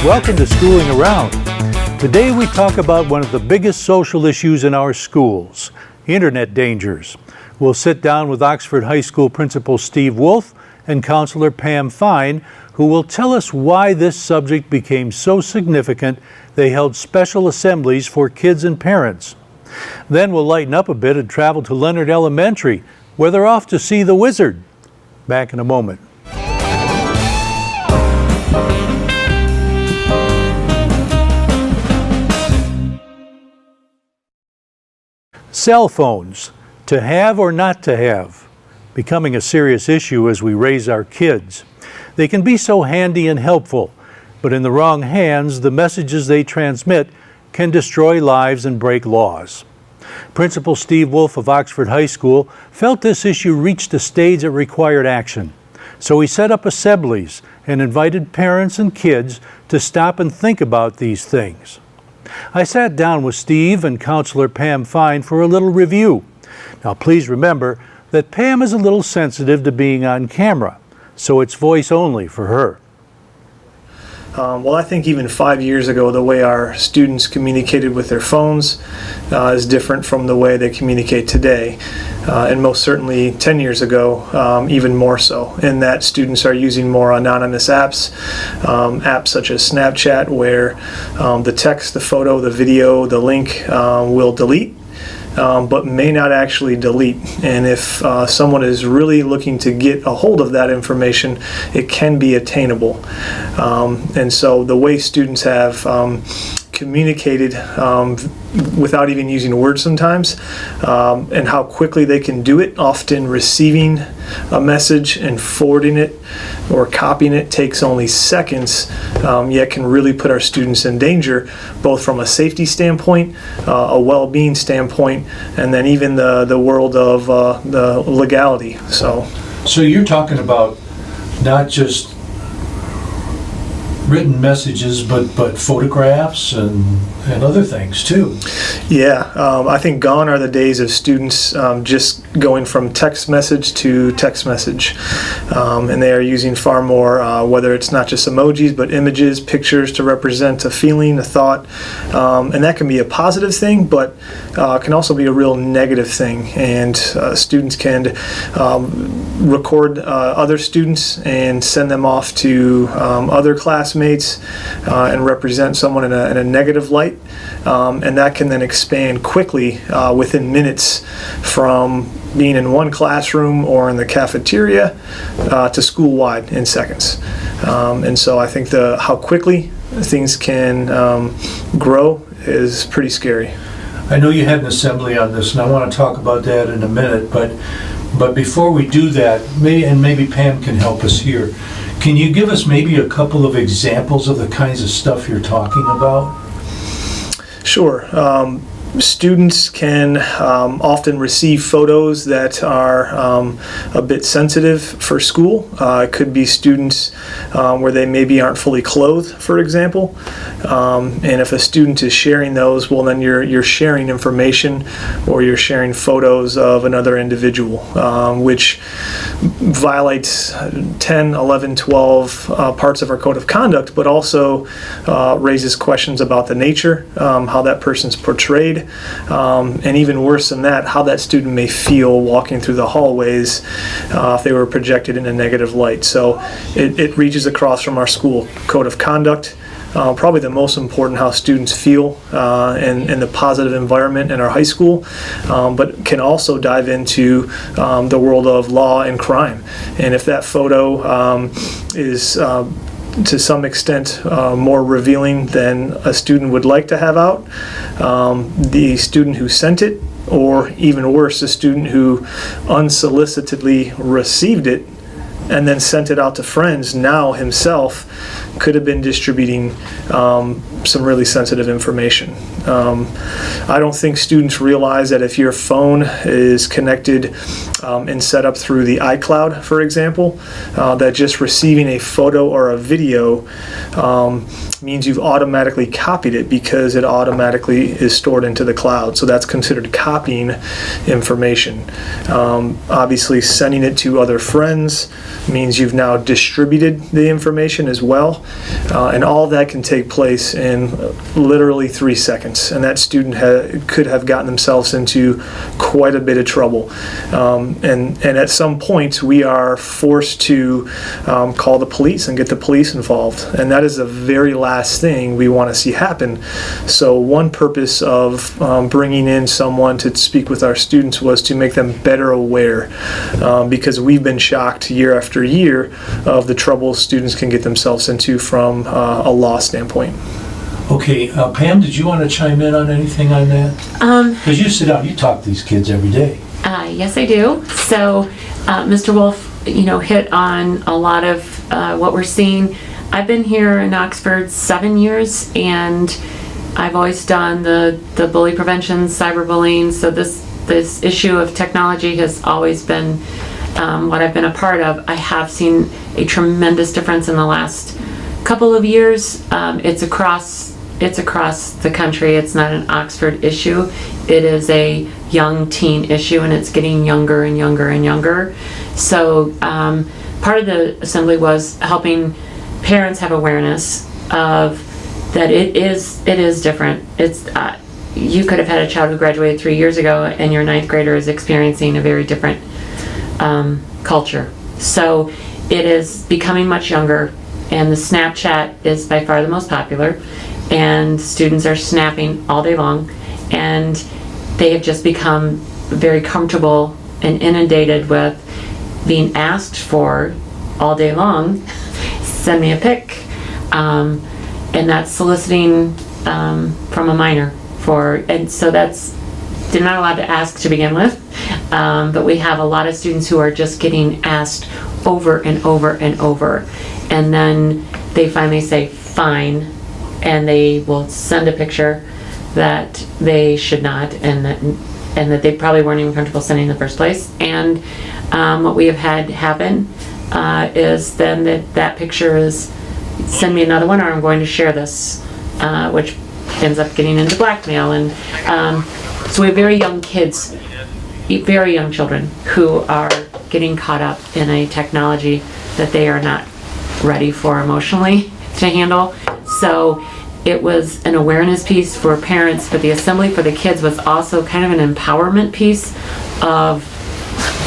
Welcome to Schooling Around. Today we talk about one of the biggest social issues in our schools, internet dangers. We'll sit down with Oxford High School Principal Steve Wolf and Counselor Pam Fine, who will tell us why this subject became so significant they held special assemblies for kids and parents. Then we'll lighten up a bit and travel to Leonard Elementary, where they're off to see the wizard. Back in a moment. Cell phones, to have or not to have, becoming a serious issue as we raise our kids. They can be so handy and helpful, but in the wrong hands, the messages they transmit can destroy lives and break laws. Principal Steve Wolf of Oxford High School felt this issue reached a stage that required action. So he set up assemblies and invited parents and kids to stop and think about these things. I sat down with Steve and Counselor Pam Fine for a little review. Now please remember that Pam is a little sensitive to being on camera, so it's voice only for her. Well, I think even 5 years ago, the way our students communicated with their phones is different from the way they communicate today. And most certainly 10 years ago, even more so, in that students are using more anonymous apps, apps such as Snapchat, where the text, the photo, the video, the link will delete. But may not actually delete. And if someone is really looking to get a hold of that information, it can be attainable. And so the way students have communicated without even using words sometimes, and how quickly they can do it, often receiving a message and forwarding it or copying it takes only seconds, yet can really put our students in danger, both from a safety standpoint, a well-being standpoint, and then even the world of the legality. So you're talking about not just written messages, but photographs and other things too. Yeah, I think gone are the days of students just going from text message to text message, and they are using far more, whether it's not just emojis, but images, pictures to represent a feeling, a thought, and that can be a positive thing, but can also be a real negative thing. And students can record other students and send them off to other classmates and represent someone in a negative light, and that can then expand quickly within minutes from being in one classroom or in the cafeteria to school-wide in seconds. And so I think how quickly things can grow is pretty scary. I know you had an assembly on this, and I want to talk about that in a minute, but before we do that, maybe Pam can help us here. Can you give us maybe a couple of examples of the kinds of stuff you're talking about? Sure. Students can often receive photos that are a bit sensitive for school. It could be students where they maybe aren't fully clothed, for example. And if a student is sharing those, well, then you're sharing information or you're sharing photos of another individual, which violates 10, 11, 12 parts of our code of conduct, but also raises questions about the nature, how that person's portrayed, and even worse than that, how that student may feel walking through the hallways if they were projected in a negative light. So it reaches across from our school code of conduct. Probably the most important, how students feel in the positive environment in our high school, but can also dive into the world of law and crime. And if that photo is to some extent more revealing than a student would like to have out, the student who sent it, or even worse, the student who unsolicitedly received it and then sent it out to friends, now himself could have been distributing some really sensitive information. I don't think students realize that if your phone is connected and set up through the iCloud, for example, that just receiving a photo or a video means you've automatically copied it because it automatically is stored into the cloud. So that's considered copying information. Obviously, sending it to other friends means you've now distributed the information as well. And all that can take place in literally 3 seconds. And that student could have gotten themselves into quite a bit of trouble. And at some point, we are forced to call the police and get the police involved. And that is the very last thing we want to see happen. So one purpose of bringing in someone to speak with our students was to make them better aware, because we've been shocked year after year of the trouble students can get themselves into from a law standpoint. Okay, Pam, did you want to chime in on anything on that? Because you sit down, you talk to these kids every day. Yes, I do. So, Mr. Wolf, hit on a lot of what we're seeing. I've been here in Oxford 7 years, and I've always done the bully prevention, cyberbullying. So this issue of technology has always been what I've been a part of. I have seen a tremendous difference in the last couple of years. It's across the country. It's not an Oxford issue. It is a young teen issue, and it's getting younger and younger and younger. So part of the assembly was helping parents have awareness of that it is different. It's you could have had a child who graduated 3 years ago, and your 9th grader is experiencing a very different culture. So it is becoming much younger, and the Snapchat is by far the most popular, and students are snapping all day long, and they have just become very comfortable and inundated with being asked for all day long, send me a pic, and that's soliciting from a minor and so they're not allowed to ask to begin with, but we have a lot of students who are just getting asked over and over and over, and then they finally say fine, and they will send a picture that they should not, and that they probably weren't even comfortable sending in the first place. And what we have had happen is then that picture is, send me another one, or I'm going to share this, which ends up getting into blackmail. And so we have very young kids, very young children, who are getting caught up in a technology that they are not ready for emotionally to handle. So it was an awareness piece for parents, but the assembly for the kids was also kind of an empowerment piece of,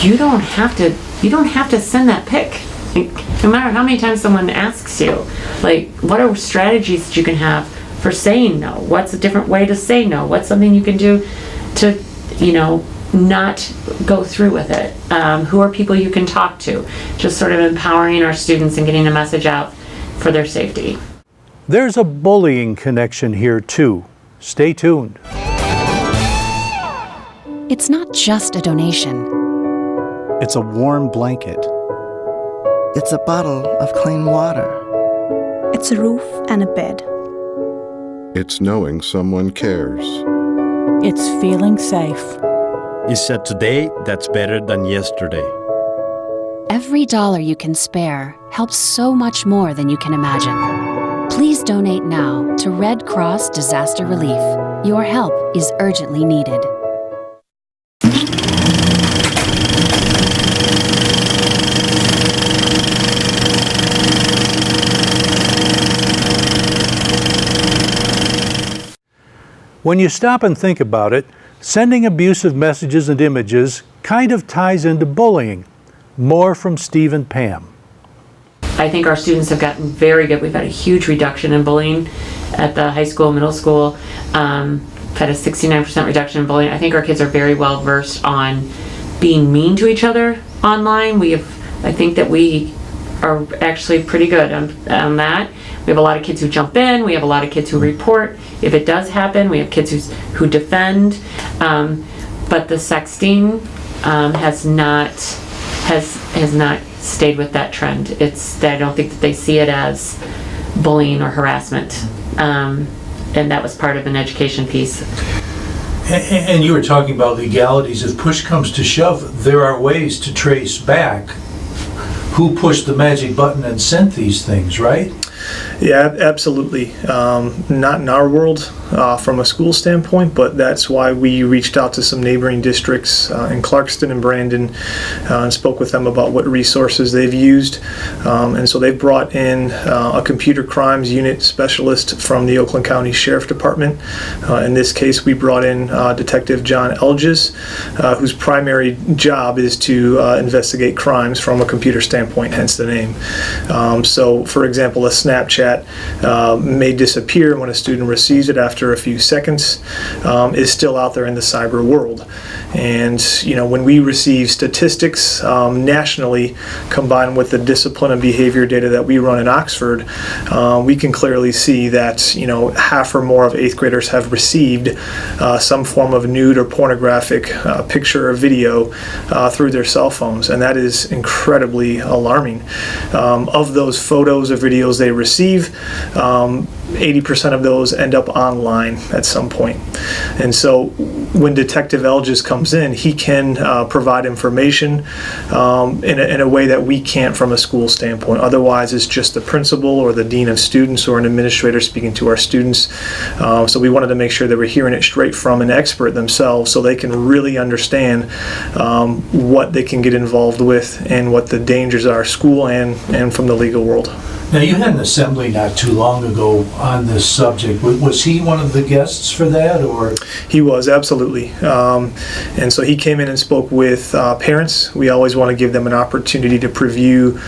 you don't have to send that pic. No matter how many times someone asks you, like, what are strategies that you can have for saying no? What's a different way to say no? What's something you can do to, not go through with it? Who are people you can talk to? Just sort of empowering our students and getting a message out for their safety. There's a bullying connection here too. Stay tuned. It's not just a donation. It's a warm blanket. It's a bottle of clean water. It's a roof and a bed. It's knowing someone cares. It's feeling safe. It's a today that's better than yesterday. Every dollar you can spare helps so much more than you can imagine. Please donate now to Red Cross Disaster Relief. Your help is urgently needed. When you stop and think about it, sending abusive messages and images kind of ties into bullying. More from Steve and Pam. I think our students have gotten very good. We've had a huge reduction in bullying at the high school, middle school. We've had a 69% reduction in bullying. I think our kids are very well versed on being mean to each other online. I think that we are actually pretty good on that. We have a lot of kids who jump in. We have a lot of kids who report if it does happen. We have kids who defend. But the sexting has not stayed with that trend. I don't think that they see it as bullying or harassment. and that was part of an education piece. And you were talking about legalities. If push comes to shove, there are ways to trace back who pushed the magic button and sent these things, right? Yeah, absolutely. Not in our world from a school standpoint, but that's why we reached out to some neighboring districts in Clarkston and Brandon and spoke with them about what resources they've used. And so they've brought in a computer crimes unit specialist from the Oakland County Sheriff Department. In this case, we brought in Detective John Elges, whose primary job is to investigate crimes from a computer standpoint, hence the name. So, for example, a Snapchat may disappear when a student receives it after a few seconds, is still out there in the cyber world. And when we receive statistics nationally combined with the discipline and behavior data that we run in Oxford, we can clearly see that half or more of 8th graders have received some form of nude or pornographic picture or video through their cell phones, and that is incredibly alarming. Of those photos or videos they receive, 80% of those end up online at some point. And so when Detective Elges comes in, he can provide information in a way that we can't from a school standpoint. Otherwise, it's just the principal or the dean of students or an administrator speaking to our students. So we wanted to make sure that we're hearing it straight from an expert themselves so they can really understand what they can get involved with and what the dangers are, school and from the legal world. Now, you had an assembly not too long ago on this subject. Was he one of the guests for that, or? He was, absolutely. And so he came in and spoke with parents. We always want to give them an opportunity to preview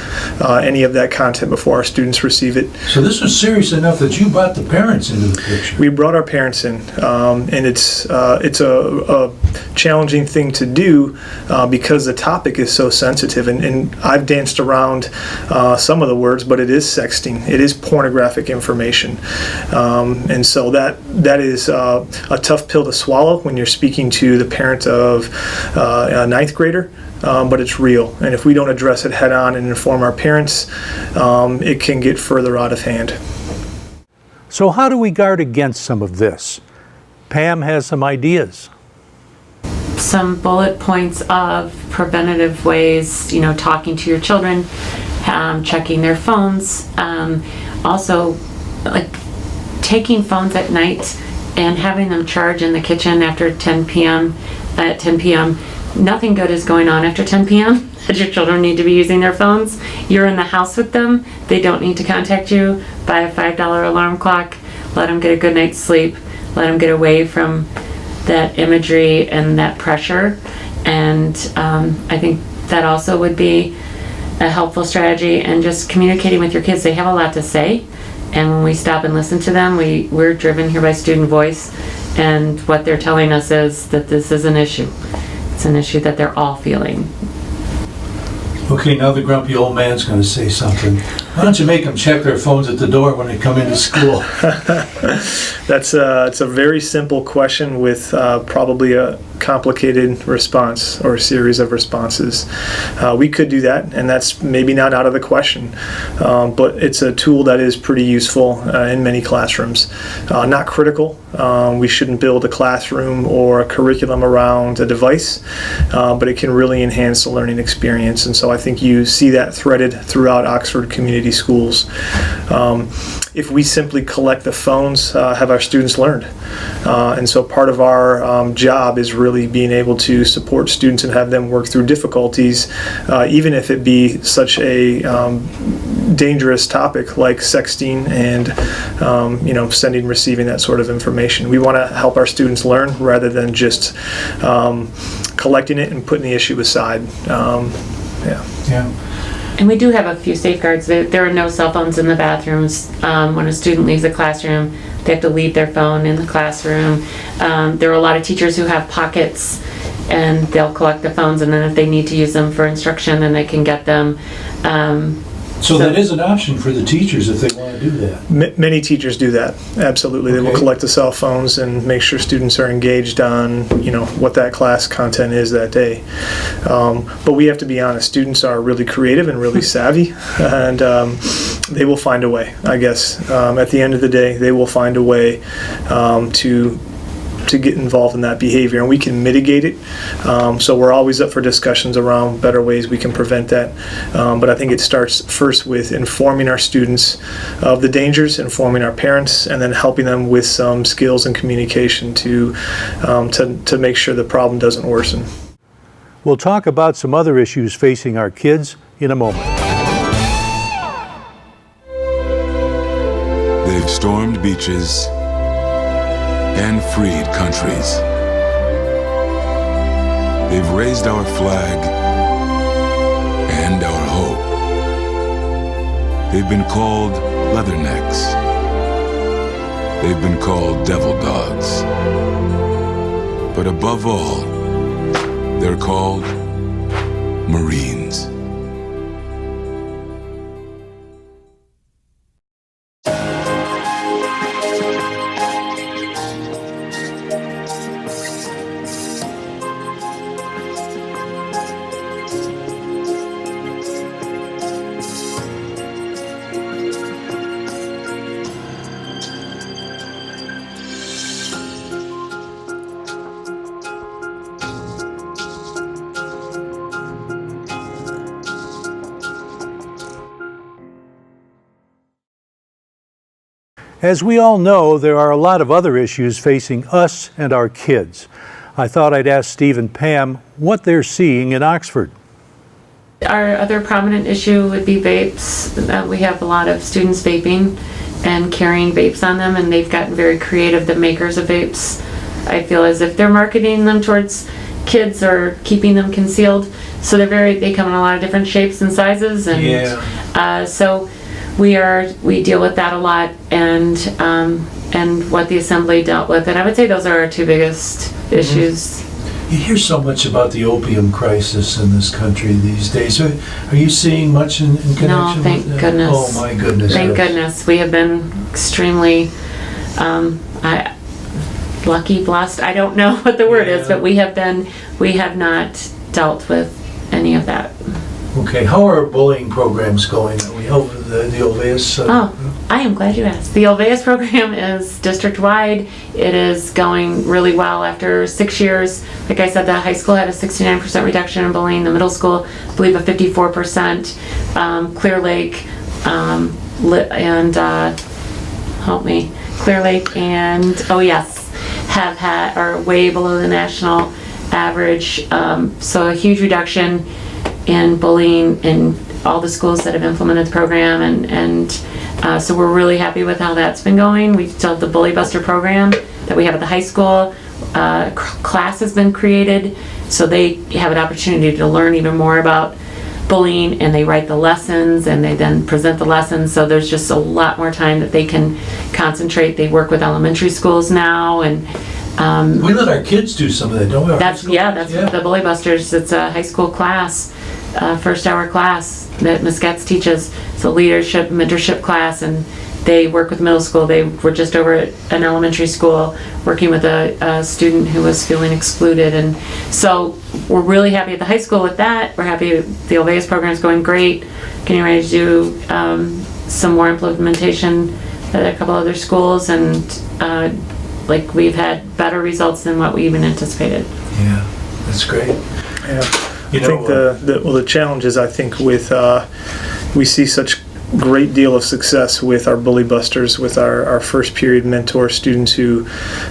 any of that content before our students receive it. So this was serious enough that you brought the parents into the picture. We brought our parents in, and it's a challenging thing to do because the topic is so sensitive. And I've danced around some of the words, but it is sexting. It is pornographic information. And so that is a tough pill to swallow when you're speaking to the parent of a 9th grader. But it's real, and if we don't address it head on and inform our parents, it can get further out of hand. So how do we guard against some of this? Pam has some ideas. Some bullet points of preventative ways, talking to your children, checking their phones, also like taking phones at night and having them charge in the kitchen after 10 p.m. At 10 p.m. Nothing good is going on after 10 p.m. that your children need to be using their phones. You're in the house with them. They don't need to contact you. Buy a $5 alarm clock. Let them get a good night's sleep. Let them get away from that imagery and that pressure. And I think that also would be a helpful strategy. And just communicating with your kids. They have a lot to say. And when we stop and listen to them, we're driven here by student voice. And what they're telling us is that this is an issue. It's an issue that they're all feeling. Okay, now the grumpy old man's going to say something. Why don't you make them check their phones at the door when they come into school? It's a very simple question with probably a complicated response or a series of responses. We could do that, and that's maybe not out of the question, but it's a tool that is pretty useful in many classrooms. Not critical. We shouldn't build a classroom or a curriculum around a device, but it can really enhance the learning experience, and so I think you see that threaded throughout Oxford Community Schools. If we simply collect the phones, have our students learned? And so part of our job is really being able to support students and have them work through difficulties, even if it be such a dangerous topic like sexting and sending and receiving that sort of information. We want to help our students learn rather than just collecting it and putting the issue aside. Yeah. And we do have a few safeguards. There are no cell phones in the bathrooms. When a student leaves the classroom, they have to leave their phone in the classroom. There are a lot of teachers who have pockets, and they'll collect the phones, and then if they need to use them for instruction, then they can get them. So that is an option for the teachers if they want to do that. Many teachers do that, absolutely. They will Okay. collect the cell phones and make sure students are engaged on, what that class content is that day. But we have to be honest, students are really creative and really savvy, and they will find a way, I guess. At the end of the day, they will find a way to get involved in that behavior, and we can mitigate it. So we're always up for discussions around better ways we can prevent that. But I think it starts first with informing our students of the dangers, informing our parents, and then helping them with some skills and communication to make sure the problem doesn't worsen. We'll talk about some other issues facing our kids in a moment. They've stormed beaches and freed countries. They've raised our flag and our hope. They've been called leathernecks. They've been called devil dogs. But above all, they're called Marines. As we all know, there are a lot of other issues facing us and our kids. I thought I'd ask Steve and Pam what they're seeing in Oxford. Our other prominent issue would be vapes. We have a lot of students vaping and carrying vapes on them, and they've gotten very creative, the makers of vapes. I feel as if they're marketing them towards kids or keeping them concealed. So they come in a lot of different shapes and sizes, and so we deal with that a lot, and what the assembly dealt with, and I would say those are our two biggest issues. You hear so much about the opium crisis in this country these days. Are you seeing much in connection No, thank with that? goodness. Oh my goodness. Thank goodness. We have been extremely lucky, blessed. I don't know what the word is, but we have not dealt with any of that. Okay, how are our bullying programs going? We hope the Olveus. I am glad you asked. The Olveus program is district-wide. It is going really well after 6 years. Like I said, the high school had a 69% reduction in bullying. The middle school, I believe, a 54%. Clear Lake Clear Lake and are way below the national average. So a huge reduction in bullying in all the schools that have implemented the program, and so we're really happy with how that's been going. We still have the Bully Buster program that we have at the high school. Class has been created, so they have an opportunity to learn even more about bullying, and they write the lessons and they then present the lessons, so there's just a lot more time that they can concentrate. They work with elementary schools now, and we let our kids do some of that, don't we? That's the Bully Busters. It's a high school class, first hour class that Ms. Getz teaches. It's a leadership, mentorship class, and they work with middle school. They were just over at an elementary school working with a student who was feeling excluded, and so we're really happy at the high school with that. We're happy the Olveus program is going great. Getting ready to do some more implementation at a couple other schools, and we've had better results than what we even anticipated. Yeah, that's great. Yeah, I think the challenge is, I think, with we see such great deal of success with our Bully Busters, with our first period mentor students who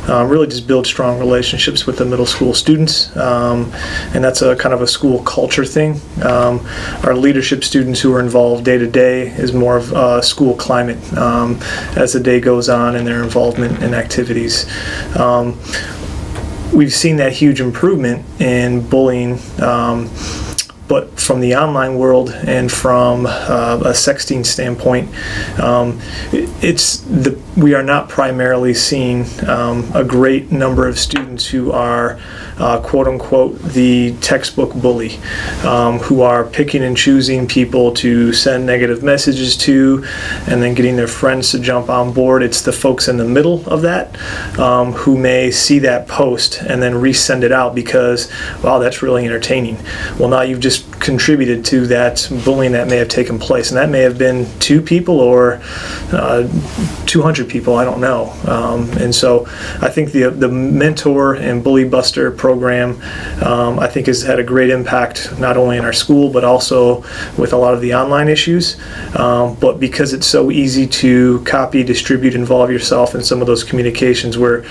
really just build strong relationships with the middle school students, and that's a kind of a school culture thing. Our leadership students who are involved day to day is more of school climate as the day goes on and their involvement in activities. We've seen that huge improvement in bullying But from the online world and from a sexting standpoint, we are not primarily seeing a great number of students who are quote unquote the textbook bully, who are picking and choosing people to send negative messages to and then getting their friends to jump on board. It's the folks in the middle of that who may see that post and then resend it out because, wow, that's really entertaining. Well, now you've just contributed to that bullying that may have taken place, and that may have been 2 people or 200 people, I don't know. And so I think the Mentor and Bully Buster program I think has had a great impact not only in our school but also with a lot of the online issues. But because it's so easy to copy, distribute, involve yourself in some of those communications, we're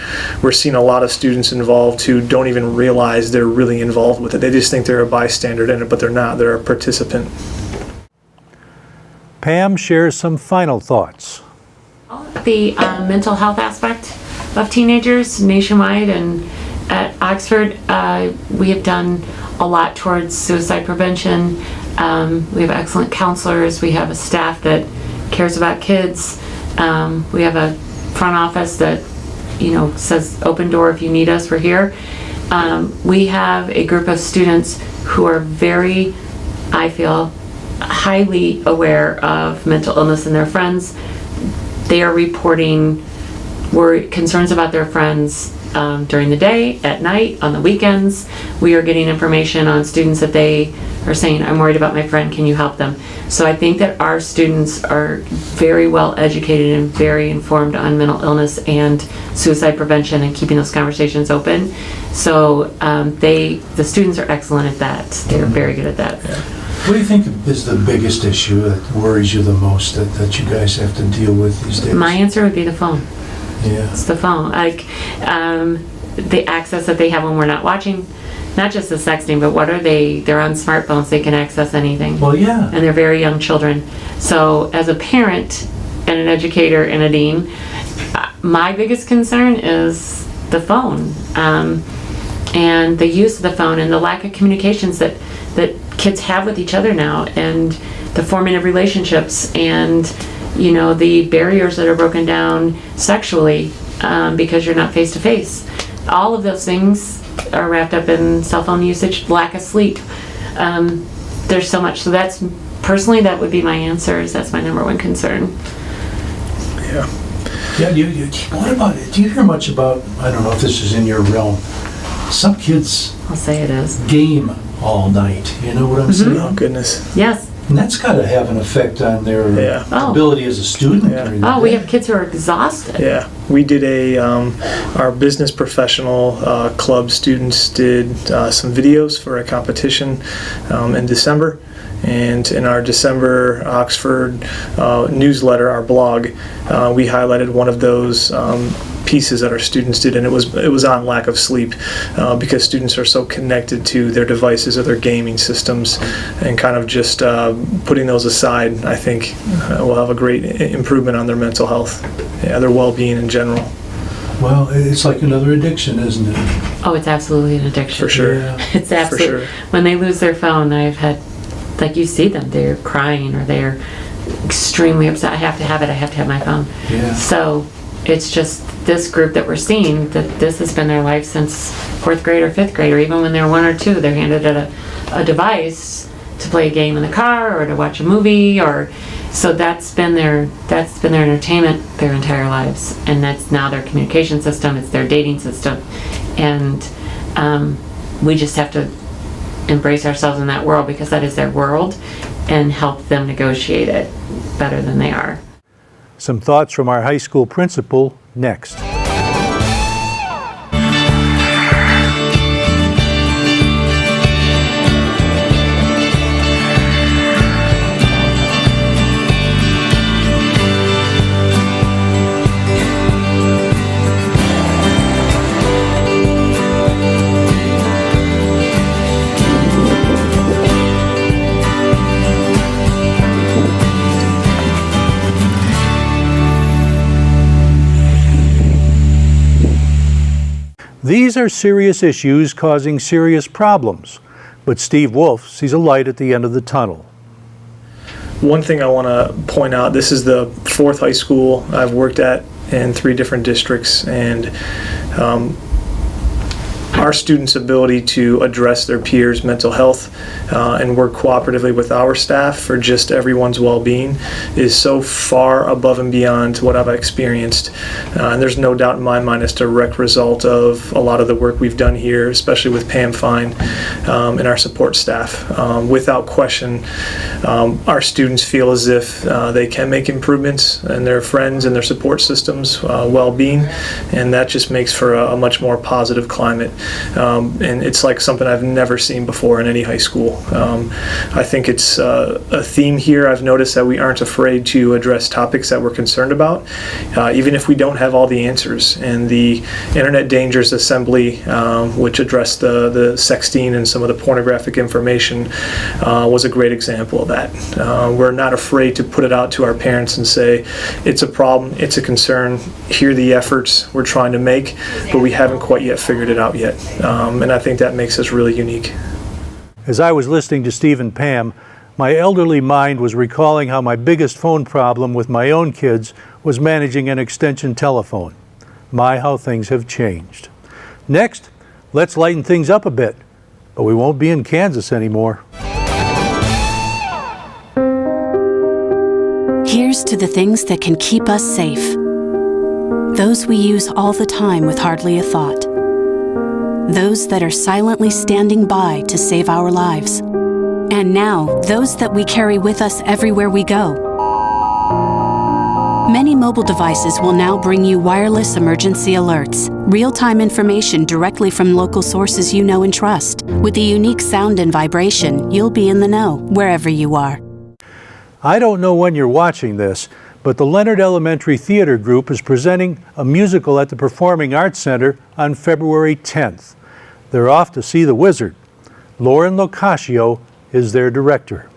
seeing a lot of students involved who don't even realize they're really involved with it. They just think they're a bystander in it, but they're not. They're a participant. Pam shares some final thoughts. The mental health aspect of teenagers nationwide and at Oxford, we have done a lot towards suicide prevention. We have excellent counselors. We have a staff that cares about kids. We have a front office that, says open door if you need us, we're here. We have a group of students who are very, I feel, highly aware of mental illness in their friends. They are reporting concerns about their friends during the day, at night, on the weekends. We are getting information on students that they are saying, I'm worried about my friend, can you help them? So I think that our students are very well educated and very informed on mental illness and suicide prevention and keeping those conversations open. So the students are excellent at that. They're very good at that. Yeah. What do you think is the biggest issue that worries you the most that you guys have to deal with these days? My answer would be the phone. Yeah. It's the phone. Like the access that they have when we're not watching, not just the sexting, but they're on smartphones, they can access anything. Well, yeah. And they're very young children. So as a parent and an educator and a dean, my biggest concern is the phone and the use of the phone and the lack of communications that kids have with each other now, and the forming of relationships, and the barriers that are broken down sexually because you're not face to face. All of those things are wrapped up in cell phone usage, lack of sleep. There's so much. So that would be my answer. That's my number one concern. Yeah. Yeah. What about it? Do you hear much about? I don't know if this is in your realm. Some kids. I'll say it is. Game all night. You know what I'm saying? Oh goodness. Yes. And that's got to have an effect on their ability as a student. Yeah. We have kids who are exhausted. Yeah, we did our business professional club students did some videos for a competition in December. And in our December Oxford newsletter, our blog, we highlighted one of those pieces that our students did, and it was on lack of sleep because students are so connected to their devices or their gaming systems, and kind of just putting those aside, I think will have a great improvement on their mental health, their well-being in general. Well, it's like another addiction, isn't it? Oh, it's absolutely an addiction. For sure. Yeah. It's absolutely. For sure. When they lose their phone, I've had, like, you see them, they're crying or they're extremely upset. I have to have it. I have to have my phone. Yeah. So it's just this group that we're seeing that this has been their life since 4th grade or 5th grade, or even when they're 1 or 2, they're handed a device to play a game in the car or to watch a movie, or so that's been their entertainment their entire lives, and that's now their communication system. It's their dating system, and we just have to embrace ourselves in that world because that is their world, and help them negotiate it better than they are. Some thoughts from our high school principal next. These are serious issues causing serious problems. But Steve Wolf sees a light at the end of the tunnel. One thing I want to point out, this is the 4th high school I've worked at in 3 different districts, and our students' ability to address their peers' mental health and work cooperatively with our staff for just everyone's well-being is so far above and beyond what I've experienced. And there's no doubt in my mind it's a direct result of a lot of the work we've done here, especially with Pam Fine and our support staff. Without question, our students feel as if they can make improvements in their friends and their support systems' well-being, and that just makes for a much more positive climate. And it's like something I've never seen before in any high school. I think it's a theme here. I've noticed that we aren't afraid to address topics that we're concerned about, even if we don't have all the answers. And the Internet Dangers Assembly, which addressed the sexting and some of the pornographic information, was a great example of that. We're not afraid to put it out to our parents and say, it's a problem, it's a concern, here are the efforts we're trying to make, but we haven't quite yet figured it out yet. And I think that makes us really unique. As I was listening to Steve and Pam, my elderly mind was recalling how my biggest phone problem with my own kids was managing an extension telephone. My, how things have changed. Next, let's lighten things up a bit, but we won't be in Kansas anymore. Here's to the things that can keep us safe. Those we use all the time with hardly a thought. Those that are silently standing by to save our lives. And now, those that we carry with us everywhere we go. Many mobile devices will now bring you wireless emergency alerts, real-time information directly from local sources you know and trust. With the unique sound and vibration, you'll be in the know, wherever you are. I don't know when you're watching this, but the Leonard Elementary Theater Group is presenting a musical at the Performing Arts Center on February 10th. They're off to see The Wizard. Lauren Locascio is their director.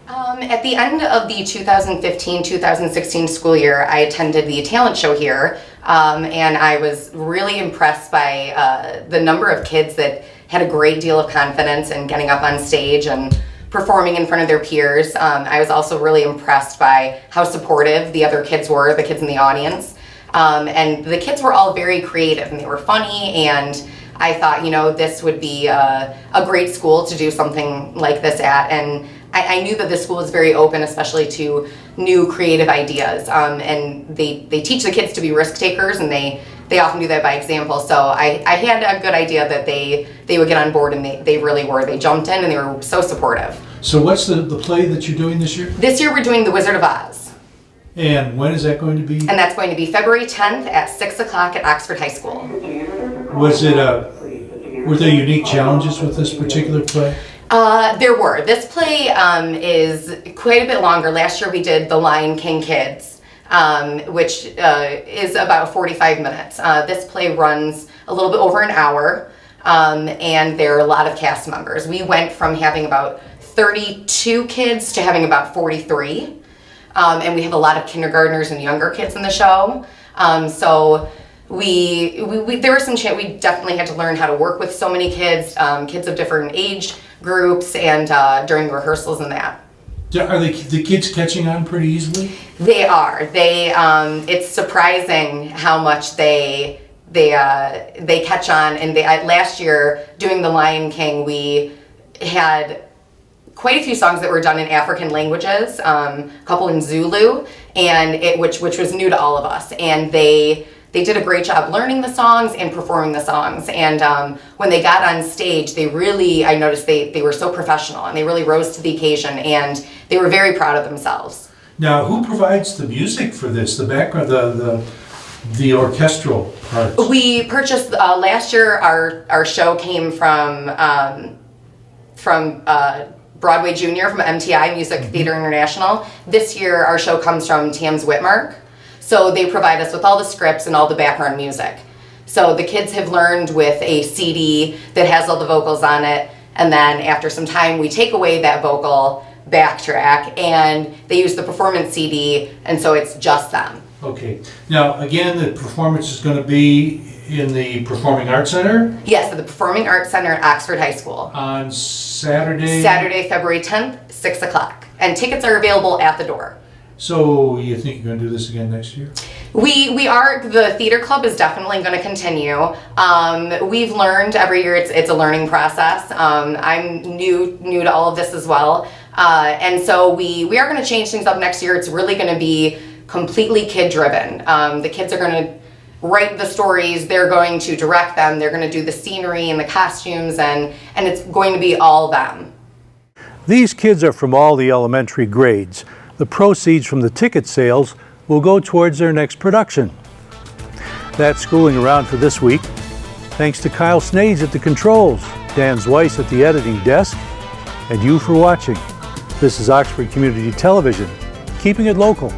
At the end of the 2015-2016 school year, I attended the talent show here, and I was really impressed by the number of kids that had a great deal of confidence in getting up on stage and performing in front of their peers. I was also really impressed by how supportive the other kids were, the kids in the audience. And the kids were all very creative, and they were funny, and I thought, this would be a great school to do something like this at. And I knew that this school is very open, especially to new creative ideas. And they teach the kids to be risk takers, and they often do that by example. So I had a good idea that they would get on board, and they really were. They jumped in, and they were so supportive. So what's the play that you're doing this year? This year we're doing The Wizard of Oz. And when is that going to be? And that's going to be February 10th at 6 o'clock at Oxford High School. Was it were there unique challenges with this particular play? There were. This play is quite a bit longer. Last year we did The Lion King Kids, which is about 45 minutes. This play runs a little bit over an hour, and there are a lot of cast members. We went from having about 32 kids to having about 43, and we have a lot of kindergartners and younger kids in the show. So there were some we definitely had to learn how to work with so many kids, kids of different age groups, and during rehearsals and that. Are the kids catching on pretty easily? They are. It's surprising how much they catch on. And last year doing The Lion King, we had quite a few songs that were done in African languages, a couple in Zulu, and which was new to all of us. And they did a great job learning the songs and performing the songs. And when they got on stage, I noticed they were so professional, and they really rose to the occasion, and they were very proud of themselves. Now, who provides the music for this? The background, the orchestral parts? We purchased last year. Our show came from Broadway Junior, from MTI, Music Theater International. This year, our show comes from Tams Whitmark. So they provide us with all the scripts and all the background music. So the kids have learned with a CD that has all the vocals on it, and then after some time we take away that vocal backtrack and they use the performance CD, and so it's just them. Okay. Now again, the performance is going to be in the Performing Arts Center Yes, at the Performing Arts Center at Oxford High School. on Saturday. Saturday, February 10th, 6 o'clock. And tickets are available at the door. So you think you're going to do this again next year? We are, the theater club is definitely going to continue. We've learned every year it's a learning process. I'm new to all of this as well. And so we are going to change things up next year. It's really going to be completely kid driven. The kids are going to write the stories, they're going to direct them, they're going to do the scenery and the costumes, and it's going to be all them. These kids are from all the elementary grades. The proceeds from the ticket sales will go towards their next production. That's Schooling Around for this week. Thanks to Kyle Snades at the controls, Dan Zweiss at the editing desk, and you for watching. This is Oxford Community Television, keeping it local.